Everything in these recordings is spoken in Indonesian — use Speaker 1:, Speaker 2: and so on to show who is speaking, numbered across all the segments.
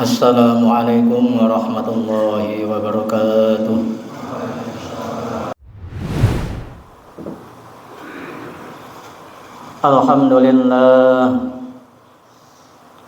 Speaker 1: Assalamualaikum warahmatullahi wabarakatuh.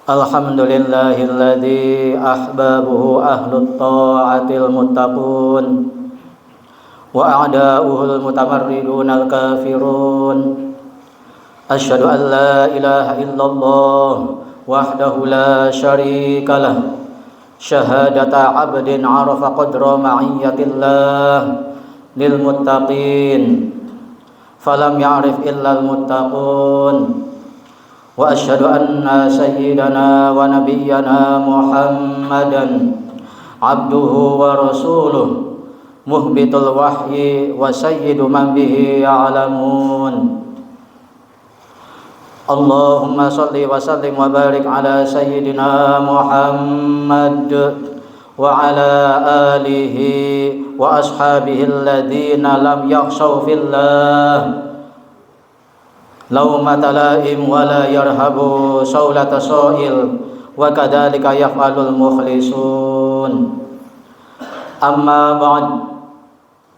Speaker 1: Alhamdulillahilladzi ahbabuhu ahlut ta'atil muttaqun wa a'da'uhul mutamarridunal kafirun. Asyhadu an la ilaha illallah wahdahu la syarika lah, syahadata 'abdin 'arafa qadra ma'iyyatillah lil muttaqin falam ya'rif illal muttaqun. Wa asyhadu anna sayyidana wa nabiyyana Muhammadan 'abduhu wa rasuluh muhbitul wahyi wa sayyidu man bihi ya'lamun. Allahumma salli wa sallim wa barik ala sayyidina Muhammad wa ala alihi wa ashabihi alladhina lam yakhshaw fillah laumata laim wa la yarhabu saulata sa'il wa kadzalika yaf'alul mukhlisun. Amma ba'd,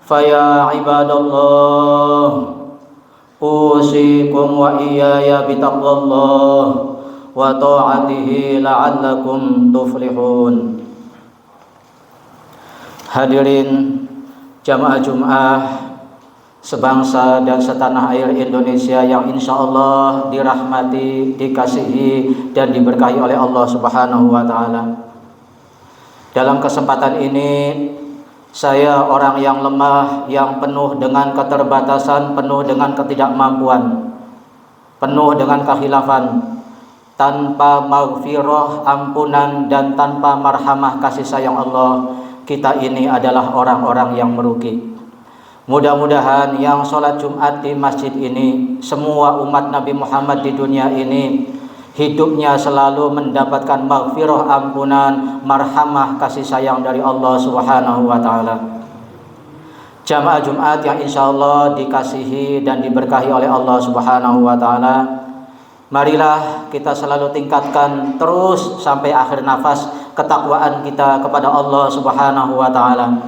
Speaker 1: fa ya ibadallah, usikum wa iyaya bitaqwallah wa ta'atihi la'allakum tuflihun. Hadirin jamaah Jum'ah sebangsa dan setanah air Indonesia yang insyaallah dirahmati, dikasihi dan diberkahi oleh Allah Subhanahu wa taala. Dalam kesempatan ini saya orang yang lemah, yang penuh dengan keterbatasan, penuh dengan ketidakmampuan, penuh dengan kekhilafan, tanpa maghfirah, ampunan, dan tanpa marhamah kasih sayang Allah, kita ini adalah orang-orang yang merugi. Mudah-mudahan yang sholat Jumat di masjid ini, semua umat Nabi Muhammad di dunia ini, hidupnya selalu mendapatkan maghfirah, ampunan, marhamah, kasih sayang dari Allah Subhanahu wa taala. Jamaah Jumat yang insyaallah dikasihi dan diberkahi oleh Allah Subhanahu wa taala, marilah kita selalu tingkatkan terus sampai akhir nafas ketakwaan kita kepada Allah Subhanahu wa taala.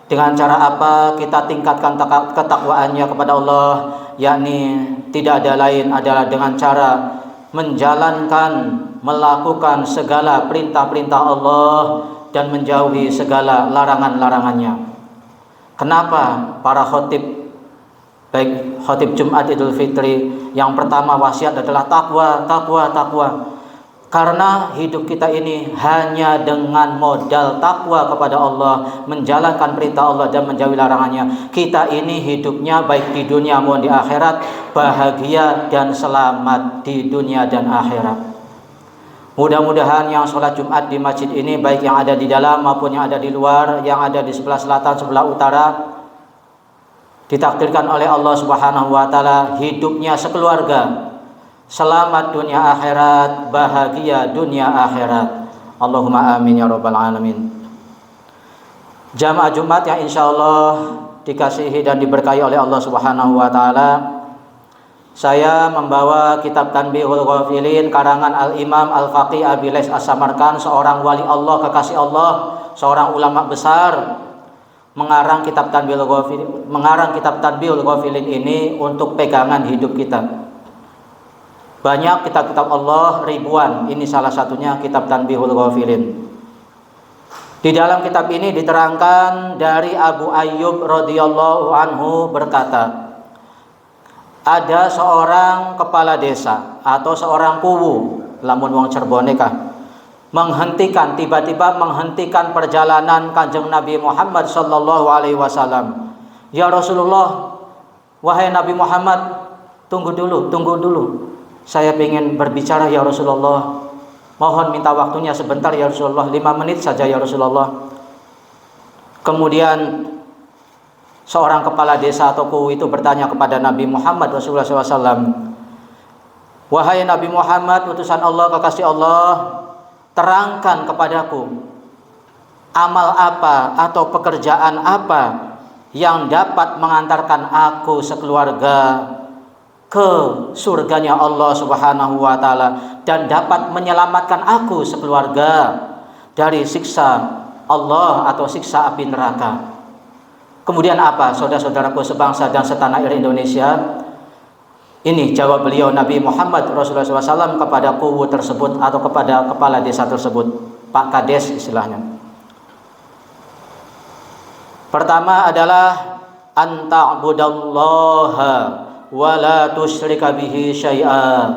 Speaker 1: Dengan cara apa kita tingkatkan ketakwaannya kepada Allah? Yakni tidak ada lain adalah dengan cara menjalankan, melakukan segala perintah-perintah Allah dan menjauhi segala larangan-larangannya. Kenapa para khotib, baik khotib Jumat Idul Fitri, yang pertama wasiat adalah takwa, takwa, takwa? Karena hidup kita ini hanya dengan modal takwa kepada Allah, menjalankan perintah Allah dan menjauhi larangannya, kita ini hidupnya baik di dunia maupun di akhirat bahagia dan selamat di dunia dan akhirat. Mudah-mudahan yang sholat Jumat di masjid ini, baik yang ada di dalam maupun yang ada di luar, yang ada di sebelah selatan, sebelah utara, ditakdirkan oleh Allah Subhanahu wa taala hidupnya sekeluarga selamat dunia akhirat, bahagia dunia akhirat. Allahumma amin ya rabbal alamin. Jamaah Jumat yang insyaallah dikasihi dan diberkahi oleh Allah Subhanahu wa taala, saya membawa kitab Tanbihul Ghafilin karangan Al-Imam Al-Faqih Abi Lais As-Samarkand, seorang wali Allah, kekasih Allah, seorang ulama besar, mengarang kitab Tanbihul Ghafilin ini untuk pegangan hidup kita. Banyak kitab-kitab Allah, ribuan. Ini salah satunya kitab Tanbihul Ghafilin. Di dalam kitab ini diterangkan dari Abu Ayyub radhiyallahu anhu berkata, ada seorang kepala desa atau seorang kuwu, lamun wong Cirebone kah, tiba-tiba menghentikan perjalanan Kanjeng Nabi Muhammad sallallahu alaihi wasallam. Ya Rasulullah, wahai Nabi Muhammad, tunggu dulu. Saya ingin berbicara ya Rasulullah. Mohon minta waktunya sebentar ya Rasulullah, 5 menit saja ya Rasulullah. Kemudian seorang kepala desa atau kuwu itu bertanya kepada Nabi Muhammad Rasulullah SAW, wahai Nabi Muhammad, utusan Allah, kekasih Allah, terangkan kepadaku amal apa atau pekerjaan apa yang dapat mengantarkan aku sekeluarga ke surganya Allah Subhanahu wa taala dan dapat menyelamatkan aku sekeluarga dari siksa Allah atau siksa api neraka. Kemudian apa, saudara-saudaraku sebangsa dan setanah air Indonesia? Ini jawab beliau Nabi Muhammad Rasulullah SAW kepada kuwu tersebut atau kepada kepala desa tersebut, Pak Kades istilahnya. Pertama adalah anta'budallaha wa la tusyrika bihi syai'a.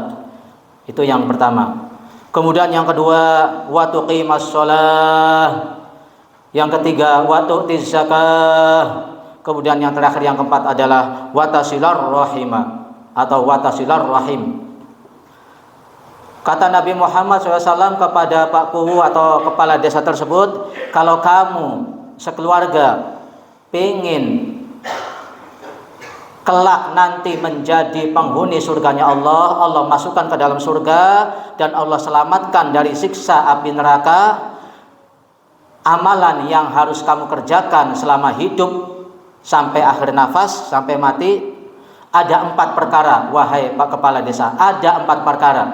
Speaker 1: Itu yang pertama. Kemudian yang kedua, wa tuqimas shalah. Yang ketiga, wa tu'tiz zakah. Kemudian yang terakhir yang keempat adalah wa tasilar rahimah atau wa tasilar rahim. Kata Nabi Muhammad SAW kepada Pak Kuwu atau kepala desa tersebut, kalau kamu sekeluarga pengen kelak nanti menjadi penghuni surganya Allah, Allah masukkan ke dalam surga dan Allah selamatkan dari siksa api neraka, amalan yang harus kamu kerjakan selama hidup sampai akhir nafas, sampai mati, ada 4 perkara. Wahai Pak Kepala Desa, ada 4 perkara.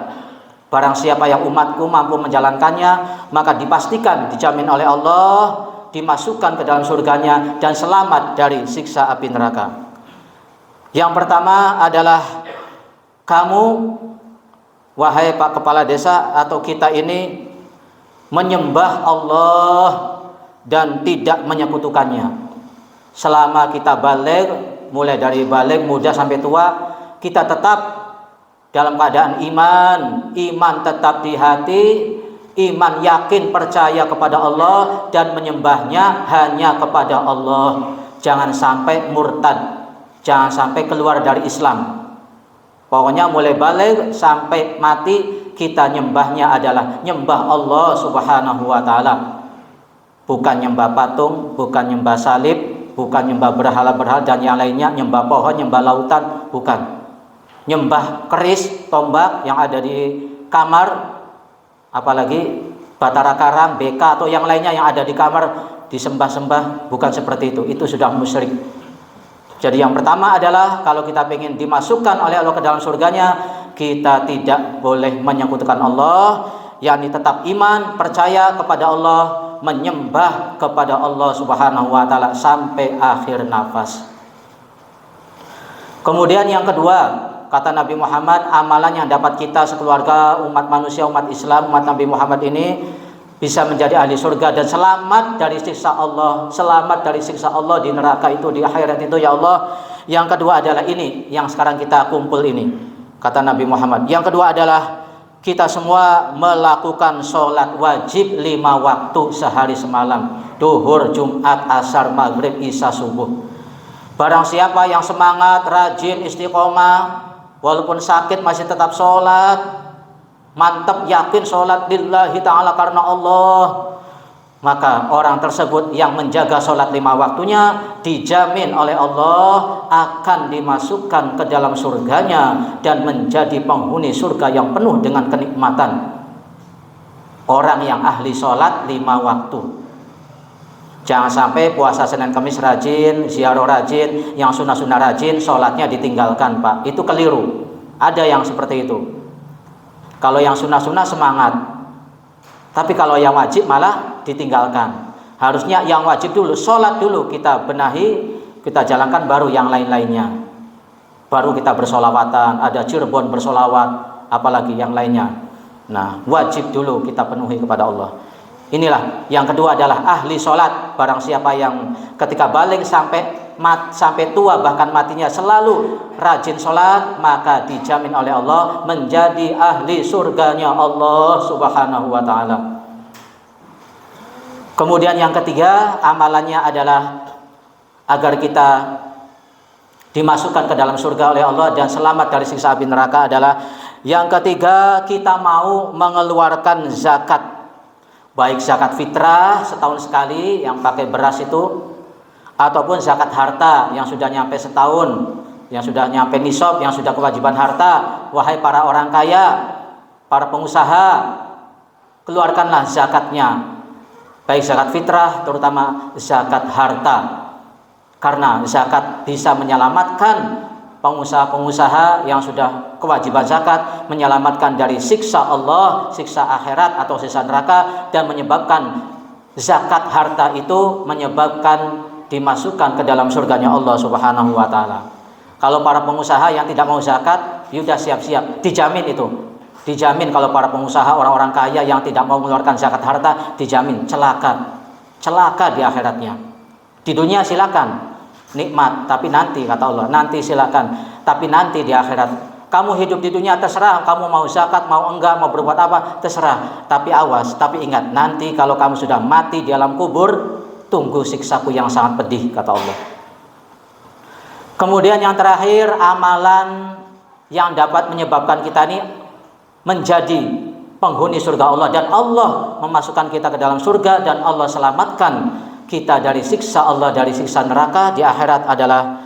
Speaker 1: Barang siapa yang umatku mampu menjalankannya, maka dipastikan dijamin oleh Allah dimasukkan ke dalam surganya dan selamat dari siksa api neraka. Yang pertama adalah kamu, wahai Pak Kepala Desa atau kita ini, menyembah Allah dan tidak menyekutukannya. Selama kita balik, mulai dari balik muda sampai tua, kita tetap dalam keadaan iman tetap di hati, iman yakin percaya kepada Allah dan menyembahnya hanya kepada Allah. Jangan sampai murtad, jangan sampai keluar dari Islam. Pokoknya mulai balik sampai mati kita nyembahnya adalah nyembah Allah Subhanahu wa taala. Bukan nyembah patung, bukan nyembah salib, bukan nyembah berhala-berhala dan yang lainnya, nyembah pohon, nyembah lautan, bukan. Nyembah keris, tombak yang ada di kamar, apalagi batara karang, beka atau yang lainnya yang ada di kamar disembah-sembah, bukan seperti itu. Itu sudah musyrik. Jadi yang pertama adalah kalau kita ingin dimasukkan oleh Allah ke dalam surganya, kita tidak boleh menyekutukan Allah, yakni tetap iman, percaya kepada Allah, menyembah kepada Allah Subhanahu wa taala sampai akhir nafas. Kemudian yang kedua, kata Nabi Muhammad, amalan yang dapat kita sekeluarga umat manusia, umat Islam, umat Nabi Muhammad ini bisa menjadi ahli surga dan selamat dari siksa Allah, selamat dari siksa Allah di neraka itu, di akhirat itu, ya Allah. Yang kedua adalah ini yang sekarang kita kumpul ini, kata Nabi Muhammad. Yang kedua adalah kita semua melakukan sholat wajib 5 waktu sehari semalam, duhur, Jumat, asar, maghrib, isya, subuh. Barang siapa yang semangat, rajin, istiqomah, walaupun sakit masih tetap sholat, mantap yakin sholat lillahi ta'ala karena Allah, maka orang tersebut yang menjaga sholat 5 waktunya dijamin oleh Allah akan dimasukkan ke dalam surganya dan menjadi penghuni surga yang penuh dengan kenikmatan. Orang yang ahli sholat 5 waktu. Jangan sampai puasa Senin Kamis rajin, ziarah rajin, yang sunnah-sunnah rajin, sholatnya ditinggalkan, Pak. Itu keliru. Ada yang seperti itu. Kalau yang sunnah-sunnah semangat, tapi kalau yang wajib malah ditinggalkan. Harusnya yang wajib dulu, sholat dulu kita benahi, kita jalankan, baru yang lain-lainnya. Baru kita bersolawatan, ada Cirebon bersolawat, apalagi yang lainnya. Nah, wajib dulu kita penuhi kepada Allah. Inilah yang kedua adalah ahli sholat. Barang siapa yang ketika balik sampai tua bahkan matinya selalu rajin sholat, maka dijamin oleh Allah menjadi ahli surganya Allah Subhanahu wa ta'ala. Kemudian yang ketiga amalannya adalah agar kita dimasukkan ke dalam surga oleh Allah dan selamat dari siksa api neraka adalah yang ketiga, kita mau mengeluarkan zakat. Baik zakat fitrah setahun sekali yang pakai beras itu, ataupun zakat harta yang sudah nyampe setahun, yang sudah nyampe nisab, yang sudah kewajiban harta. Wahai para orang kaya, para pengusaha, keluarkanlah zakatnya. Baik zakat fitrah, terutama zakat harta. Karena zakat bisa menyelamatkan pengusaha-pengusaha yang sudah kewajiban zakat, menyelamatkan dari siksa Allah, siksa akhirat atau siksa neraka, dan menyebabkan zakat harta itu menyebabkan dimasukkan ke dalam surganya Allah Subhanahu wa taala. Kalau para pengusaha yang tidak mau zakat, sudah siap-siap, dijamin itu. Dijamin kalau para pengusaha orang-orang kaya yang tidak mau mengeluarkan zakat harta, dijamin celaka. Celaka di akhiratnya. Di dunia silakan nikmat, tapi nanti kata Allah, nanti silakan, tapi nanti di akhirat. Kamu hidup di dunia terserah, kamu mau zakat, mau enggak, mau berbuat apa, terserah. Tapi awas, tapi ingat, nanti kalau kamu sudah mati di alam kubur, tunggu siksaku yang sangat pedih, kata Allah. Kemudian yang terakhir, amalan yang dapat menyebabkan kita ini menjadi penghuni surga Allah, dan Allah memasukkan kita ke dalam surga, dan Allah selamatkan kita dari siksa Allah, dari siksa neraka di akhirat adalah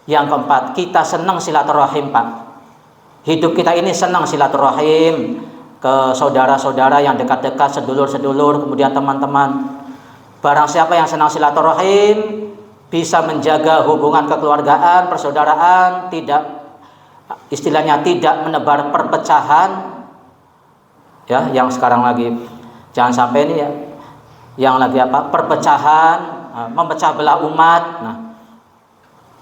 Speaker 1: yang keempat, kita senang silaturahim, Pak. Hidup kita ini senang silaturahim ke saudara-saudara yang dekat-dekat, sedulur-sedulur, kemudian teman-teman. Barang siapa yang senang silaturahim, bisa menjaga hubungan kekeluargaan, persaudaraan, tidak, istilahnya tidak menebar perpecahan. Ya, yang sekarang lagi jangan sampai ini ya, yang lagi apa, perpecahan, memecah belah umat.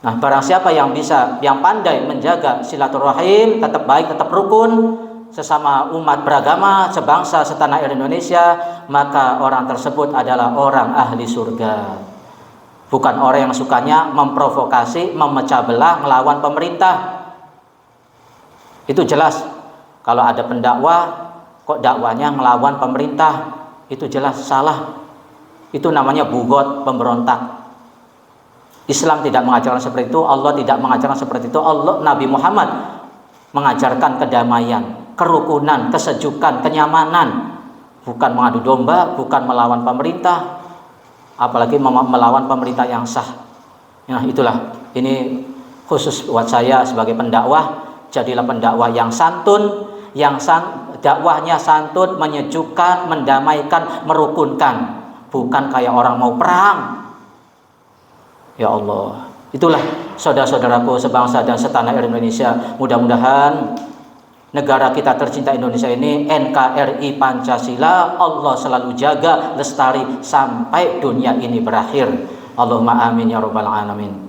Speaker 1: Nah, barang siapa yang bisa, yang pandai menjaga silaturahim, tetap baik, tetap rukun sesama umat beragama, sebangsa, setanah air Indonesia, maka orang tersebut adalah orang ahli surga. Bukan orang yang sukanya memprovokasi, memecah belah, melawan pemerintah. Itu jelas. Kalau ada pendakwah kok dakwanya melawan pemerintah, itu jelas salah. Itu namanya bugot, pemberontak. Islam tidak mengajarkan seperti itu, Allah tidak mengajarkan seperti itu. Allah, Nabi Muhammad mengajarkan kedamaian, kerukunan, kesejukan, kenyamanan. Bukan mengadu domba, bukan melawan pemerintah, apalagi melawan pemerintah yang sah. Nah, itulah, ini khusus buat saya sebagai pendakwah. Jadilah pendakwah yang santun, dakwahnya santun, menyejukkan, mendamaikan, merukunkan. Bukan kayak orang mau perang. Ya Allah, itulah saudara-saudaraku sebangsa dan setanah air Indonesia. Mudah-mudahan negara kita tercinta Indonesia ini, NKRI Pancasila, Allah selalu jaga, lestari sampai dunia ini berakhir. Allahumma amin ya rabbal alamin.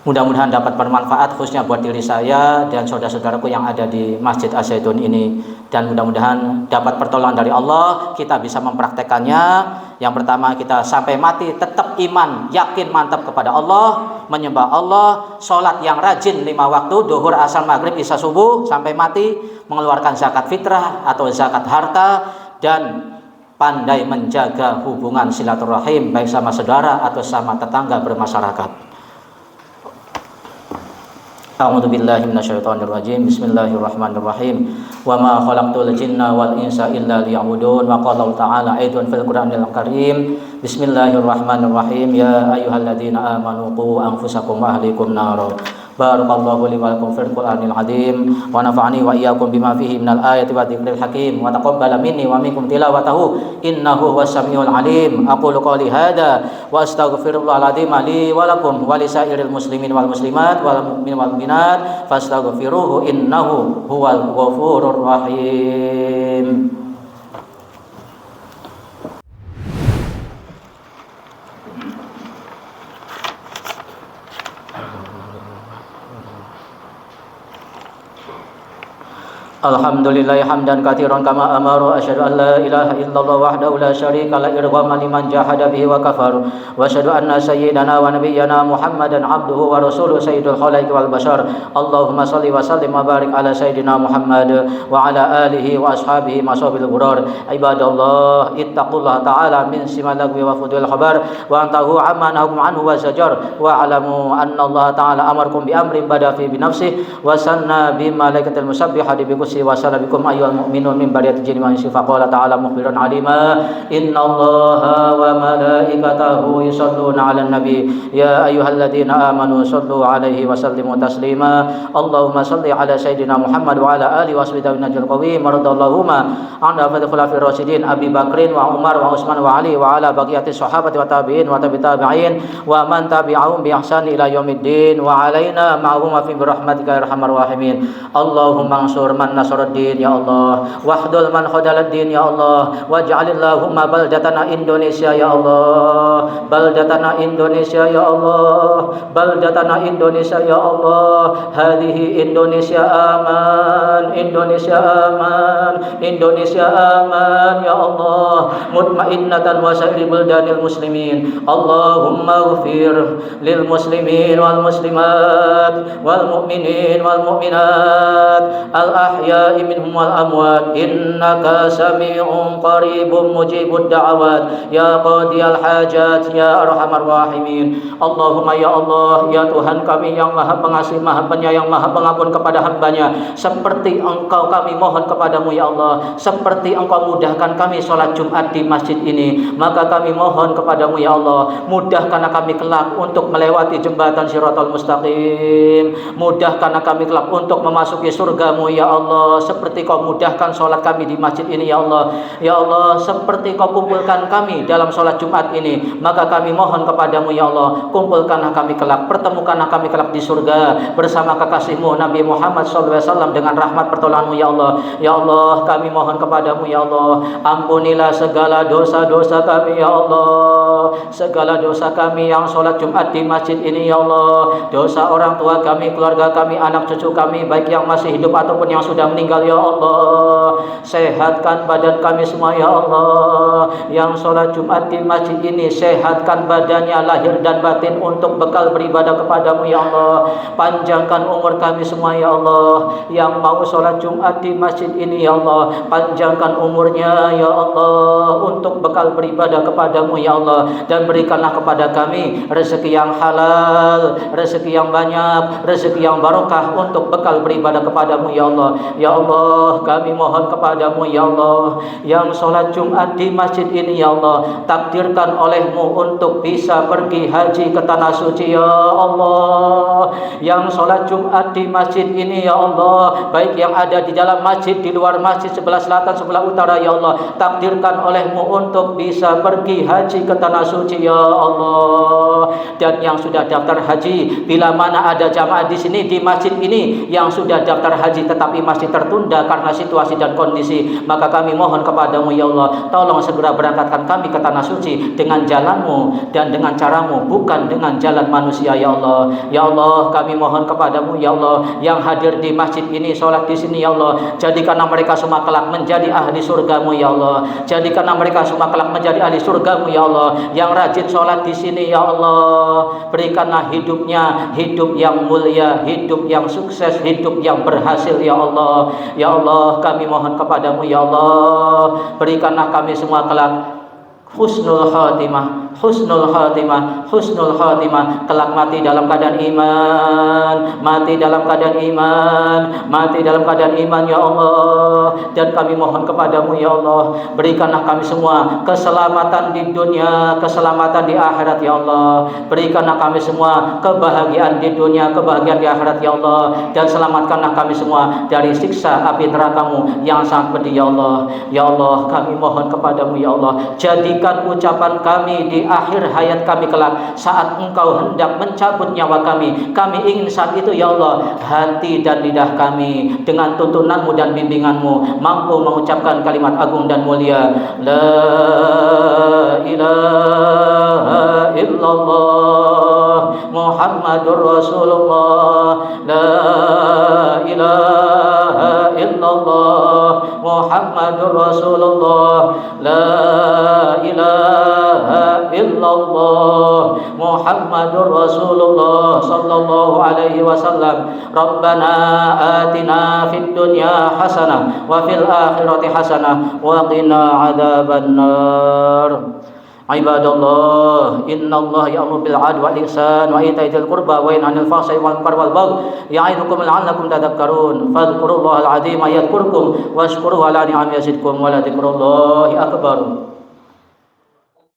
Speaker 1: Mudah-mudahan dapat bermanfaat khususnya buat diri saya dan saudara-saudaraku yang ada di Masjid As-Zaitun ini, dan mudah-mudahan dapat pertolongan dari Allah, kita bisa mempraktekannya. Yang pertama, kita sampai mati tetap iman, yakin, mantap kepada Allah, menyembah Allah, sholat yang rajin 5 waktu, duhur, asar, maghrib, isya, subuh, sampai mati, mengeluarkan zakat fitrah atau zakat harta, dan pandai menjaga hubungan silaturahim baik sama saudara atau sama tetangga bermasyarakat. A'udzu billahi minasyaitonir rajim. Bismillahirrahmanirrahim. Wa ma khalaqtul jinna wal insa illa liya'budun. Wa qala ta'ala aidan fil Qur'anil Karim. Bismillahirrahmanirrahim. Ya ayyuhalladzina amanu qu anfusakum wa ahlikum nar. Barakallahu li wa lakum fil Qur'anil azim wa nafa'ani wa iyyakum bima fihi minal ayati wa dzikril hakim wa taqabbala minni wa minkum tilawatahu innahu huwas samiul alim. Aqulu qouli hadza wa astaghfirullahal azim li wa lakum wa lisairil muslimin wal muslimat wal mu'minin wal mu'minat fastaghfiruhu innahu huwal ghafurur rahim. Alhamdulillah hamdan katsiran kama amara, asyhadu an la ilaha illallah wahdahu la syarika la irghama liman jahada bihi wa kafar, wa asyhadu anna sayyidana wa nabiyyana Muhammadan abduhu wa rasuluhu sayyidul khalaiqi wal bashar. Allahumma shalli wa sallim wa barik ala sayyidina Muhammad wa ala alihi wa ashabihi masabil ghurar. Ibadallah, ittaqullaha ta'ala min simalagwi wa fudul khabar wa antahu amma nahakum anhu wa zajar, wa alamu anna Allah ta'ala amarkum bi amrin bada fi bi nafsihi wa sanna bi malaikatil musabbihati bi kursi wa salabikum ayyuhal mu'minun min bariyati jinni wa insi faqala ta'ala mukhbiran alima innallaha wa malaikatahu yusholluna 'alan nabi ya ayyuhalladzina amanu shallu 'alaihi wa sallimu taslima Allahumma shalli 'ala sayyidina Muhammad wa 'ala alihi washabihi najil qawim radhallahumma 'an afdhalil khulafa'ir rasyidin Abi Bakrin wa Umar wa Utsman wa Ali wa 'ala baqiyati sahabati wa tabi'in wa tabi'in wa man tabi'ahum bi ihsan ila yaumiddin wa 'alaina ma'hum fi birahmatika ya arhamar rahimin Allahumma ansur man nasaraddin ya Allah wahdul man khadaladdin ya Allah waj'alillahumma baldatana Indonesia ya Allah baldatana Indonesia ya Allah baldatana Indonesia ya Allah hadhihi Indonesia aman Indonesia aman Indonesia aman ya Allah mutmainnatan wa sa'iri buldanil muslimin Allahumma ighfir lil muslimin wal muslimat wal mu'minin wal mu'minat al ahya'i minhum wal amwat innaka sami'un qaribun mujibud da'awat ya qadiyal hajat ya arhamar rahimin Allahumma ya Allah ya Tuhan kami yang maha pengasih maha penyayang maha pengampun kepada hambanya seperti engkau kami mohon kepadamu ya Allah seperti engkau mudahkan kami sholat Jumat di masjid ini maka kami mohon kepadamu ya Allah mudahkan kami kelak untuk melewati jembatan Shiratal Mustaqim mudahkan kami kelak untuk memasuki surgamu ya Allah seperti kau mudahkan sholat kami di masjid ini ya Allah seperti kau kumpulkan kami dalam sholat Jumat ini maka kami mohon kepadamu ya Allah kumpulkanlah kami kelak pertemukanlah kami kelak di surga bersama kekasihmu Nabi Muhammad SAW dengan rahmat pertolonganmu ya Allah kami mohon kepadamu ya Allah ampunilah segala dosa-dosa kami ya Allah segala dosa kami yang sholat Jumat di masjid ini ya Allah dosa orang tua kami keluarga kami anak cucu kami baik yang masih hidup ataupun yang sudah meninggal ya Allah sehatkan badan kami semua ya Allah yang sholat Jumat di masjid ini sehatkan badannya lahir dan batin untuk bekal beribadah kepadamu ya Allah panjangkan umur kami semua ya Allah yang mau sholat Jumat di masjid ini ya Allah panjangkan umurnya ya Allah untuk bekal beribadah kepadamu ya Allah dan berikanlah kepada kami rezeki yang halal rezeki yang banyak rezeki yang barokah untuk bekal beribadah kepadamu ya Allah kami mohon kepadamu ya Allah yang sholat Jumat di masjid ini ya Allah takdirkan olehmu untuk bisa pergi haji ke tanah suci ya Allah yang sholat Jumat di masjid ini ya Allah baik yang ada di dalam masjid di luar masjid sebelah selatan sebelah utara ya Allah takdirkan olehmu untuk bisa pergi haji ke tanah suci ya Allah dan yang sudah daftar haji bila mana ada jamaah di sini di masjid ini yang sudah daftar haji tetapi masih tertunda karena situasi dan kondisi maka kami mohon kepadamu ya Allah tolong segera berangkatkan kami ke tanah suci dengan jalanmu dan dengan caramu bukan dengan jalan manusia ya Allah kami mohon kepadamu ya Allah yang hadir di masjid ini sholat di sini ya Allah jadikanlah mereka semua kelak menjadi ahli surgamu ya Allah jadikanlah mereka semua kelak menjadi ahli surgamu ya Allah yang rajin sholat di sini ya Allah berikanlah hidupnya hidup yang mulia hidup yang sukses hidup yang berhasil ya Allah kami mohon kepadamu ya Allah berikanlah kami semua kelak husnul khatimah kelak mati dalam keadaan iman mati dalam keadaan iman ya Allah dan kami mohon kepadamu ya Allah berikanlah kami semua keselamatan di dunia keselamatan di akhirat ya Allah berikanlah kami semua kebahagiaan di dunia kebahagiaan di akhirat ya Allah dan selamatkanlah kami semua dari siksa api neraka-Mu yang sangat pedih ya Allah kami mohon kepadamu ya Allah jadikan ucapan kami di akhir hayat kami kelak saat Engkau hendak mencabut nyawa kami ingin saat itu ya Allah hati dan lidah kami dengan tuntunanmu dan bimbinganmu mampu mengucapkan kalimat agung dan mulia la ilaha illallah Muhammadur Rasulullah la ilaha illallah Muhammadur Rasulullah la ilaha illallah Muhammadur Rasulullah sallallahu alaihi wasallam Rabbana atina fid dunya hasanah wa fil akhirati hasanah wa qina adzabannar Ibadallah, innallaha ya'muru bil 'adli wal ihsan wa ita'i dzil qurba wa yanha 'anil fahsya'i wal munkari wal baghi ya'idukum la'allakum tadhakkarun. Fadhkurullahal 'azima yadhkurkum washkuruhu 'ala ni'amihi yazidkum wa la dzikrullahi akbar.